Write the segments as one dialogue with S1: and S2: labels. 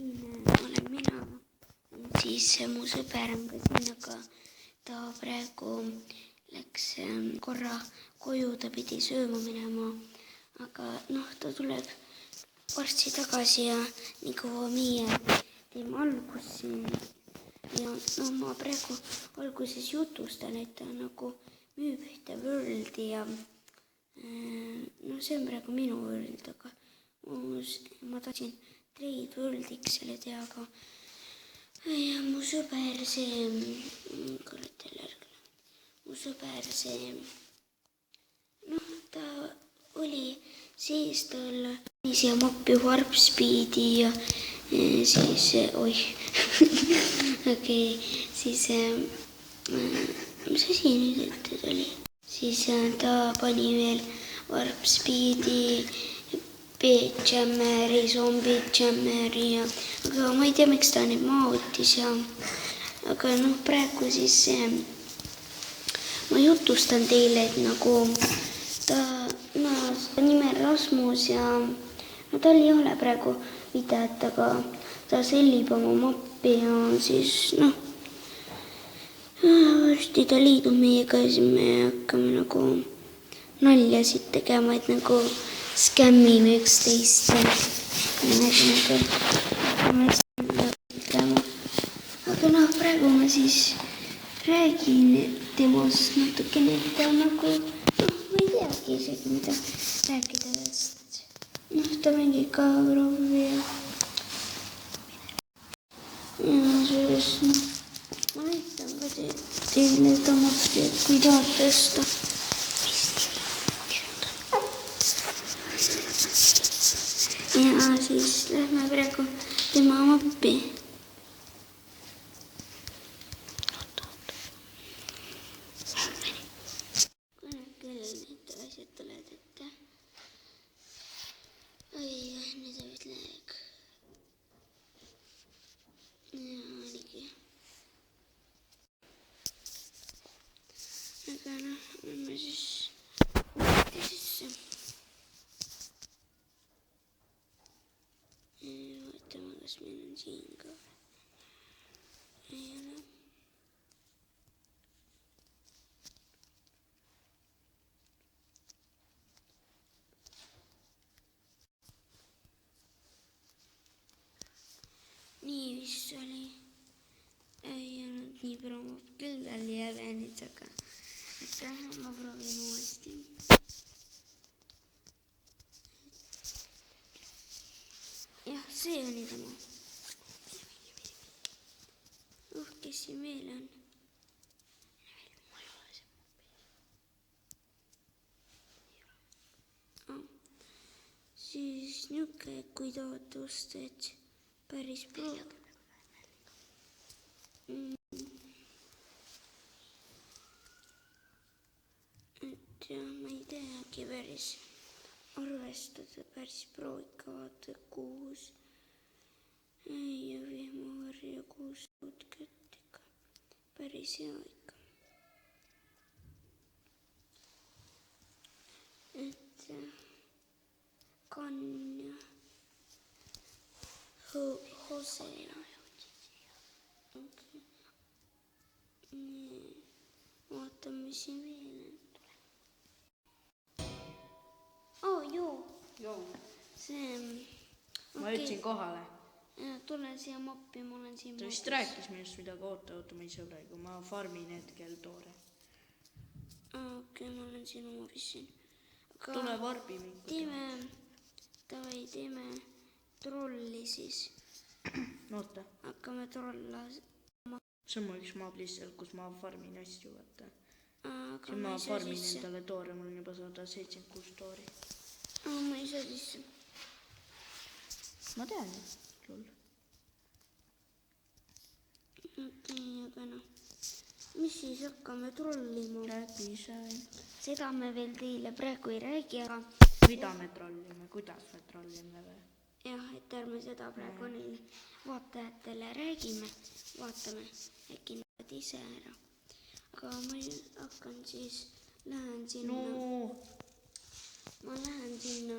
S1: olen mina, siis mu sõber on ka siin, aga ta praegu läks korra koju, ta pidi sööma minema, aga ta tuleb varsti tagasi ja nii kaua meie teeme algust siin. Ja ma praegu alguses jutustan, et ta nagu müüb ühte võrldi ja see on praegu minu võrld, aga ma tahtsin Trade Worldiks selle teha, aga ja mu sõber ta oli sees, tal siia mappi Warp Speedi ja siis, siis mis asi nüüd ette oli? Siis ta pani veel Warp Speedi, Beatjammeri, Zombitjammeri ja aga ma ei tea, miks ta neid maotis ja aga praegu siis ma jutustan teile, et nagu ta nime Rasmus ja tal ei ole praegu videot, aga ta sellib oma mappi ja siis varsti ta liidub meiega ja siis me hakkame nagu naljasid tegema, et nagu skämmime üksteist ja aga praegu ma siis räägin temast natukene, et ta nagu ma ei teagi isegi, mida rääkida täst. Ta mängib ka proovi ja siis ma näitan ka teile ta mappi, et kui tahate tõsta. Ja siis lähme praegu tema mappi. Kuna küll need asjad tuled ette. Nüüd ütleg. Ja oligi. Aga lähme siis sisse. Vaatame, kas meil on siin ka. Ei ole. Nii vist oli. Ei olnud nii promov. Küll oli jälle nüüd, aga ma proovin uuesti. Jah, see oli tema. Kes siin veel on? Siis niuke, kui tahate osta, et päris proov. Et jah, ma ei tea, äkki päris arvestada päris pro ikka, vaata 6. Ja vihmavarja 6 kätt ikka. Päris hea ikka. Et kann ja hose ja. Nii, vaatame siin veel. Joo. See...
S2: Ma ütsin kohale.
S1: Tulen siia mappi, ma olen siin
S2: ta vist rääkis minust midagi, oota, ma ei sõbre, kui ma farmin hetkel toore.
S1: Okei, ma olen siin mapis siin.
S2: Tule varbi mind.
S1: Teeme trolli siis.
S2: Oota.
S1: Hakkame trolla.
S2: See on mu üks maab lihtsalt, kus ma farmin asju, vaata. Siin ma farmin endale toore, mul on juba 176 toori.
S1: Ma ei saa sisse.
S2: Ma tean ju, lull.
S1: Okei, aga mis siis hakkame trollima?
S2: Räägi ise.
S1: Seda me veel teile praegu ei räägi, aga...
S2: Mida me trollime, kuidas me trollime või?
S1: Jah, et ärme seda praegu neile vaatajatele räägime. Vaatame, äkki näed ise ära. Aga ma hakkan siis, lähen sinna... Ma lähen sinna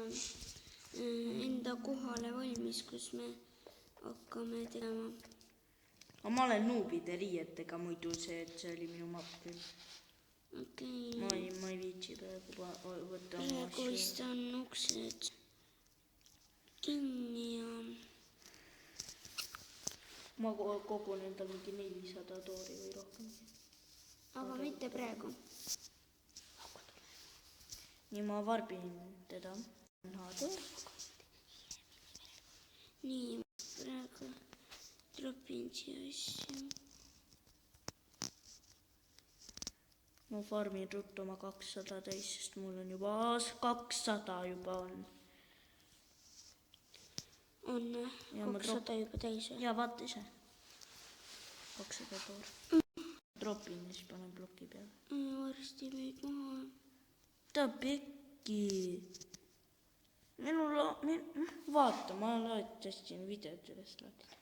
S1: enda kohale valmis, kus me hakkame tegema.
S2: aga ma olen nuubide riietega muidu see oli minu mapp küll.
S1: Okei.
S2: Ma ei viitsi praegu võtta oma
S1: praegu vist on uksed kinni ja
S2: ma kogun endal mingi 400 toori või rohkem.
S1: aga mitte praegu.
S2: nii ma varbin teda.
S1: nii, praegu tropin siia asju.
S2: ma farmin ruttu oma 200 täis, sest mul on juba 200 juba on.
S1: On 200 juba täis või?
S2: jaa, vaata ise. 200 toor. Tropin ja siis panen ploki peale.
S1: Varsti meid maha.
S2: Ta pekki. Vaata, ma tõstsin videot üles laadida.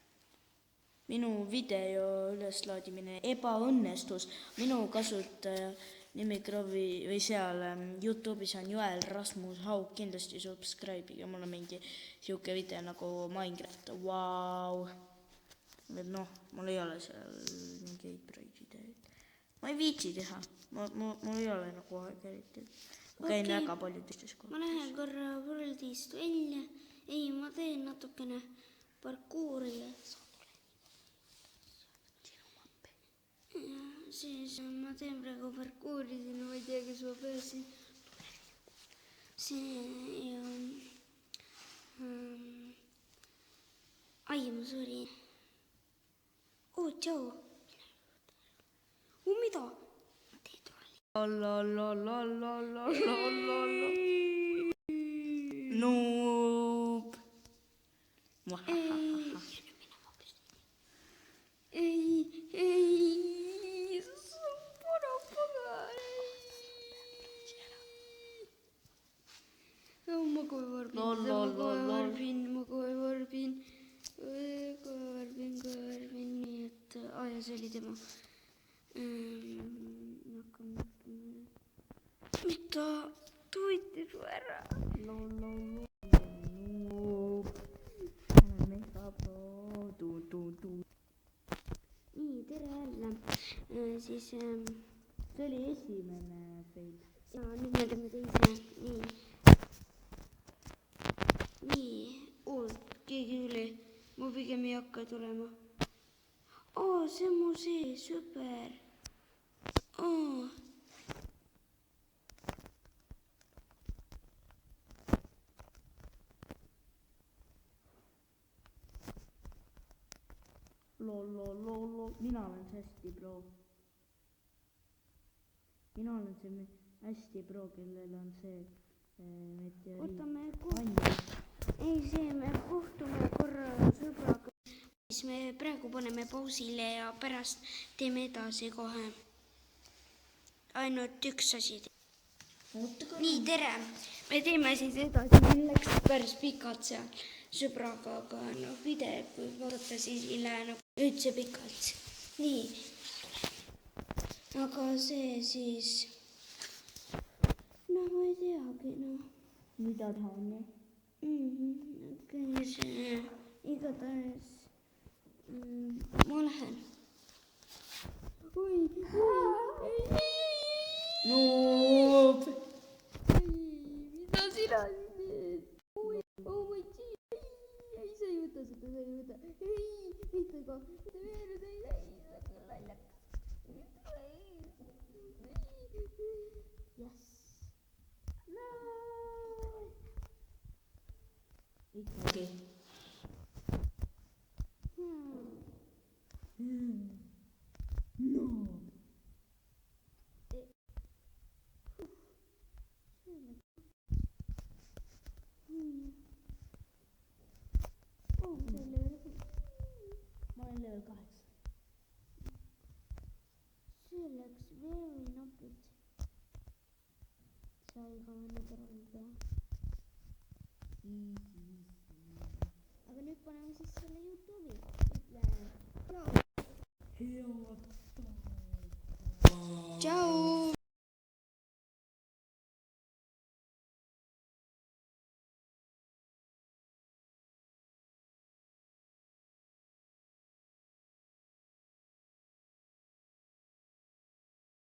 S2: Minu video üleslaadimine ebaõnnestus. Minu kasutaja nimikravi või seal YouTube'is on Joel Rasmus Haug, kindlasti subscribe'iga, mul on mingi siuke video nagu Minecraft, vau. Mul ei ole seal mingeid projektideid. Ma ei viitsi teha, mul ei ole nagu aega eriti. Ma käin väga palju teistes kohas.
S1: Ma lähen korra võrdist välja. Ei, ma teen natukene parkuuri. Ja siis ma teen praegu parkuuri, siin ma ei tea, kes ma pääsin. See on... Ai, ma surin. Tšau. Mida? Ma teen turvali.
S2: Noob.
S1: Ei, sa pora pagan. Ma kohe varbin. Nii et, ja see oli tema. Mida? Ta võitis su ära. Nii, tere jälle. Siis
S2: see oli esimene fail.
S1: Ja nüüd me teeme teise. Nii. Keegi üle. Ma pigem ei hakka tulema. See on mu see, super.
S2: Mina olen see hästi pro. Mina olen see hästi pro, kellel on see meteoriit.
S1: Ei, see me kohtume korra sõbraga. Siis me praegu paneme pausile ja pärast teeme edasi kohe. Ainult üks asi. Nii, tere. Me teeme siis edasi. Meil läks päris pikalt seal sõbraga, aga video, kui vaadata, siis ei lähe üldse pikalt. Nii. Aga see siis... ma ei teagi,
S2: Mida teha on, jah?
S1: Okei, see igatahes... ma lähen.
S2: Noob!
S1: Mida sina teed? Ma ei tea. Ei, sa ei võta seda, sa ei võta. Ei, mitte ka. Mitte veerus, ei, lallak. Yes.
S2: Ikkagi. Ma olen level 8.
S1: See läks very napilt. Sai ka mõne korral teha. Aga nüüd paneme siis selle YouTube'i. Ütle. Tšau.